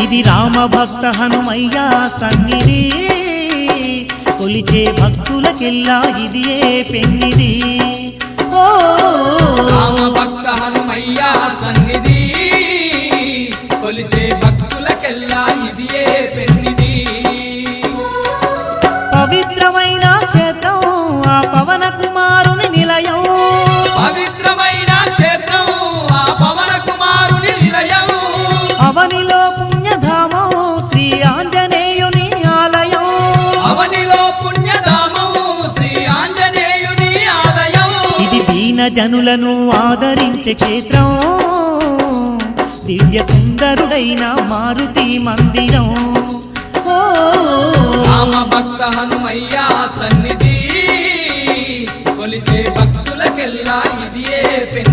ఇది రామ భక్త హనుమయ్య సన్నిధి కొలిచే భక్తులకెల్లా ఇది పెన్నిది ఓ రామ భక్త హనుమయ్య సన్నిధి కొలిచే భక్తులకెల్లా ఇది పెన్నిది పవిత్రమైన క్షేత్రం ఆ పవన కుమారుని నిలయం పవిత్రమైన క్షేత్రం ఆ పవన కుమారుని నిలయం అవనిలో పుణ్యధామం శ్రీ ఆంజనేయుని ఆలయం అవనిలో పుణ్యధామం శ్రీ ఆంజనేయుని ఆలయం ఇది దీన జనులను ఆదరించే క్షేత్రం దివ్య సుందరుడైన మారుతి మందిరం ఓ రామ భక్త హనుమయ్య సన్నిధి కొలిచే భక్తులకెల్లా ఇది పెన్నిది